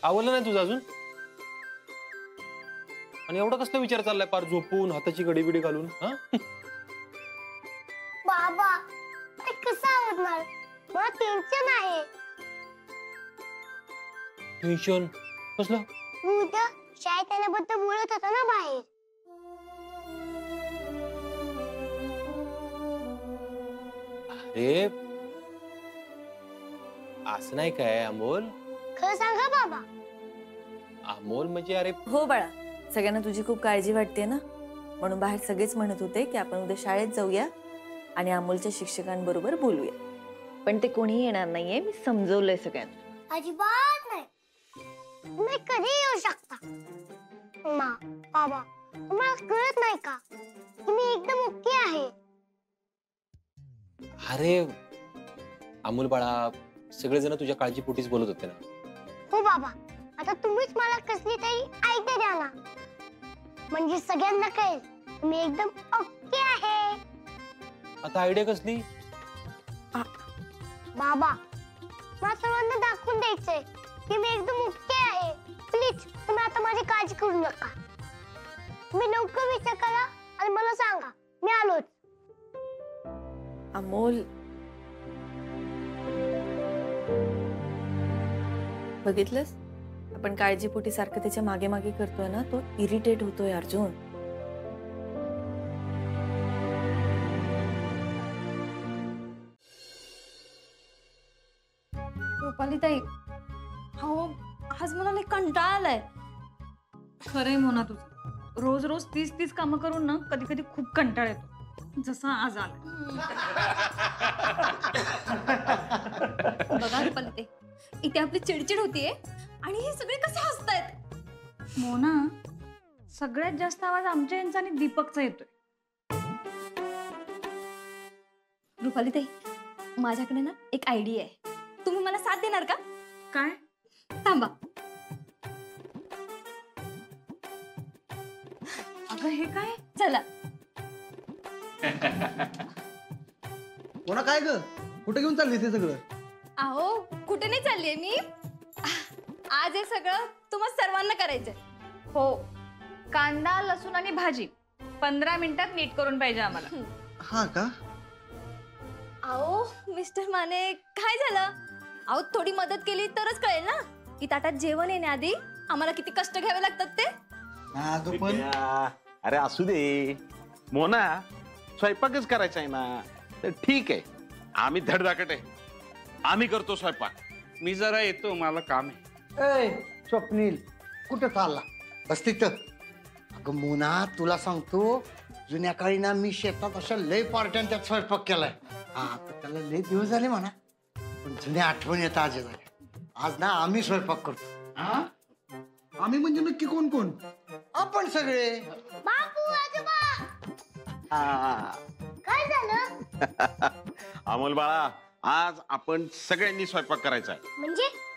आवडलं नाही तुझं अजून? आणि एवढा कसला विचार चाललाय पार झोपून हाताची घडीबिडी घालून? हा बाबा ते कसं आवडणार? मला टेन्शन आहे. टेन्शन कसलं? उद्या शाळेत त्याच्याबद्दल बोलत होता ना बाहेर. अरे असं नाही काय अमोल. खरं सांगा बाबा. अमोल म्हणजे अरे हो बाळा, सगळ्यांना तुझी खूप काळजी वाटते ना, म्हणून बाहेर सगळेच म्हणत होते की आपण उद्या शाळेत जाऊया आणि अमोलच्या शिक्षकांबरोबर बोलूया. पण ते कोणीही येणार नाहीये, मी समजवलंय सगळ्यांना. अजिबात नाही. तुम्ही कधी येऊ शकता. मा बाबा तुम्हाला कळत नाही का की मी एकदम ओके आहे. अरे अमोल बाळा, सगळेजण तुझ्या काळजीपोटीच बोलत होते ना. हो बाबा, आता तुम्हीच मला कसली तरी आयडिया द्या ना, म्हणजे सगळ्यांना कळेल मी एकदम ओके आहे. आता आयडिया कसली? बाबा मला सर्वांना दाखवून द्यायचंय की मी एकदम ओके आहे. प्लीज तुम्ही आता माझी काळजी करू नका. तुम्ही लवकर विचार करा आणि मला सांगा. मी आलोच. अमोल, बघितलंस, आपण काळजीपोटी सारखं त्याच्या मागे मागे करतोय ना, तो इरिटेट होतोय अर्जुन. रुपाली ताई, हो आज मला लय कंटाळा आलाय. खरंय मोना तुझं, रोज रोज तीच कामं करून ना कधी कधी खूप कंटाळा येतो, जसा आज आला. बघा रुपाली ताई, इथे आपली चिडचिड होतीये आणि हे सगळे कसे हसतायत. मोना, सगळ्यात जास्त आवाज आमच्या यांचा आणि दीपकचा येतोय. रुपाली ताई, माझ्याकडे ना एक आयडिया आहे, तुम्ही मला साथ देणार का? काय? थांबा. अगं हे काय? चला. कोणा काय ग? कुठे घेऊन चालली ते सगळं? अहो कुठे नाही चाललीये मी. आज हे सगळं तुम्हा सर्वांना करायचंय. हो, कांदा लसूण आणि भाजी 15 मिनिटात नीट करून पाहिजे आम्हाला. हा का? अहो मिस्टर माने, काय झालं? अहो थोडी मदत केली तरच कळेल ना की ताटात जेवण येण्याआधी आम्हाला किती कष्ट घ्यावे लागतात ते. पण अरे असू दे मोना, स्वयंपाकच करायचा आहे ना, तर ठीक आहे, आम्ही धडधाकट आहे, आम्ही करतो स्वयंपाक. मी जरा येतो, मला काम आहे. ए स्वप्नील, कुठं चालला? बस तिथं. अगं मोना, तुला सांगतो, जुन्या काळी ना मी शेतात अशा लय पार्ट्यान त्यात स्वयंपाक केलाय. हा, त्याला लय दिवस झाले म्हणा, पण जुन्या आठवण येतात आज झाल्या. आज ना आम्ही स्वयंपाक करतो. हा, आम्ही म्हणजे नक्की कोण कोण? आपण सगळे. बापू, आजोबा. काय झालं? अमोल बाळा, आज आपण सगळ्यांनी स्वयंपाक करायचा आहे.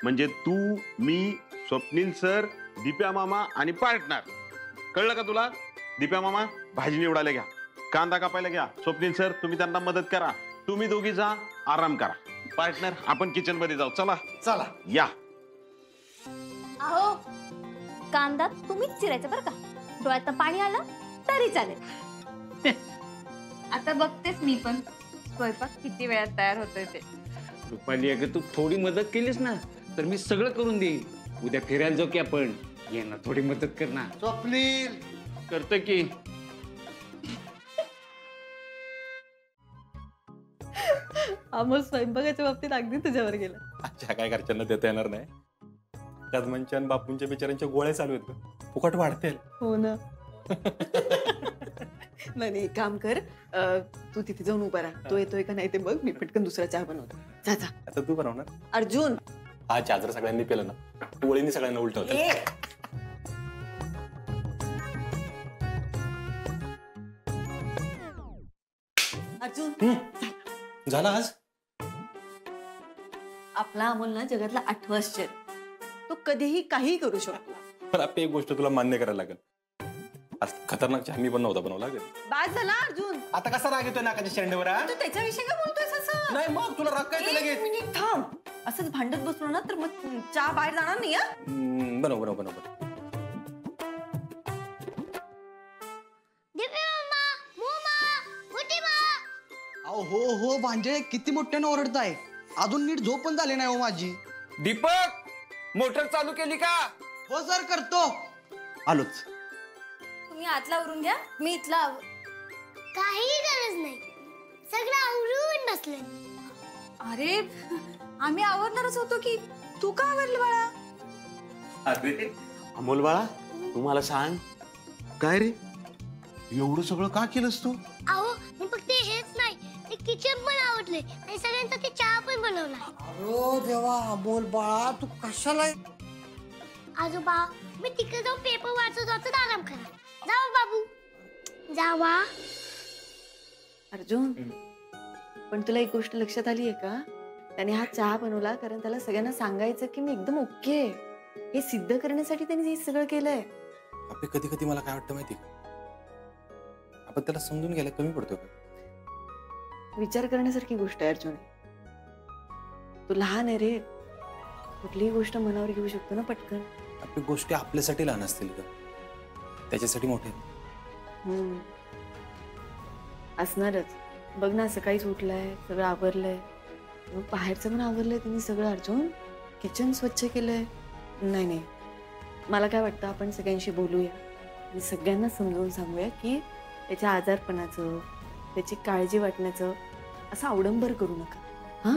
म्हणजे तू, मी, स्वप्नील सर, दीप्या मामा आणि पार्टनर. कळलं का तुला? दीप्या मामा भाजी निवडायला घ्या, कांदा कापायला घ्या. स्वप्नील सर तुम्ही त्यांना मदत करा. तुम्ही दोघी जा, आराम करा. पार्टनर आपण किचन मध्ये जाऊ. चला चला या. अहो कांदा तुम्हीच चिरायचं बरं का, डोळ्यात पाणी आलं तरी चालेल. आता बघतेस मी पण स्वयंपाक किती वेळात तयार होतोय ते. रुपाली अगं तू थोडी मदत केलीस ना तर मी सगळं करून देईन. उद्या फिरायला जाऊ की आपण, ये ना थोडी मदत कर ना. स्वप्नील करतो की. अमोल स्वयंपाकाच्या बाबतीत अगदी तुझ्यावर गेला. अच्छा, काय घरच्यांना देता येणार नाही. कदमांच्या आणि बापूंच्या बिचाऱ्यांच्या गोळ्या चालू आहेत, फुकट वाढतील. हो ना. नाही, काम कर, तू तिथे जाऊन उभा राहा. तो येतोय का नाही ते बघ, मी पटकन दुसरा चहा बनवतो. जा जा. आता तू बनवणार? अर्जुन, हा चहा जर सगळ्यांनी पिलं ना, टोळीने सगळ्यांना उलटवलं. अर्जुन झालं आज? आपला अमोल ना जगातला 8वं आश्चर्य. तो कधीही काही करू शकतो. पण आपली एक गोष्ट तुला मान्य करायला लागेल, आज खतरनाक चहा मी पण नव्हता बनवला लागेल. बाद झाला अर्जुन. आता कसा राग येतोय नाकाच्या शेंडेवर? तू त्याच्याविषयी का बोलतोयस असं? नाही मग तुला राग काय लगेच? एक मिनिट थांब. असंच भांडत बसलो ना तर मग चहा बाहेर जाणार नाही. बनव बनव बनव. दिव्या मम्मा, मोमा, मोठी मा. अहो हो भांजे किती मोठ्यानं ओरडताय. अजून नीट झोप पण झाली नाही हो माझी. दीपक मोटर चालू केली का? हो सर करतो. आलोच. तुम्ही आतला आवरून घ्या, मी इथला काही गरज नाही, सगळं आवरून बसले. अरे आम्ही आवरणारच होतो की तू का आवरलं बाळा? अरे अमोल बाळा तू मला सांग काय रे एवढं सगळं का केलंस तू? अहो मी फक्त हेच नाही, ते किचन पण आवडले आणि सगळ्यांचा ते चहा पण बनवला. अरे देवा अमोल बाळा तू कशाला. आजोबा मी तिकडे जाऊन पेपर वाचत होतो, आराम करा. जावा बाबू जावा. अर्जुन, पण तुला एक गोष्ट लक्षात आली आहे का? त्याने हा चहा बनवला कारण त्याला सगळ्यांना सांगायचं की मी एकदम ओके आहे. हे सिद्ध करण्यासाठी त्याने हे सगळं केलंय. आपले कधी कधी मला काय वाटतं माहिती का, आपण त्याला समजून घ्यायला कमी पडतो का? विचार करण्यासारखी गोष्ट आहे अर्जुन. तू लहान आहे रे, कुठलीही गोष्ट मनावर घेऊ शकतो ना पटकन. आपली गोष्टी आपल्यासाठी लहान असतील का, त्याच्यासाठी मोठे? असणारच. बघ ना, सकाळीच उठलाय, सगळं आवरलंय, मग बाहेरचं पण आवरलंय त्यांनी सगळं. अर्जुन किचन स्वच्छ केलंय. नाही, मला काय वाटतं आपण सगळ्यांशी बोलूया आणि सगळ्यांना समजावून सांगूया की त्याच्या आजारपणाचं, त्याची काळजी वाटण्याचं असं अवडंबर करू नका. हां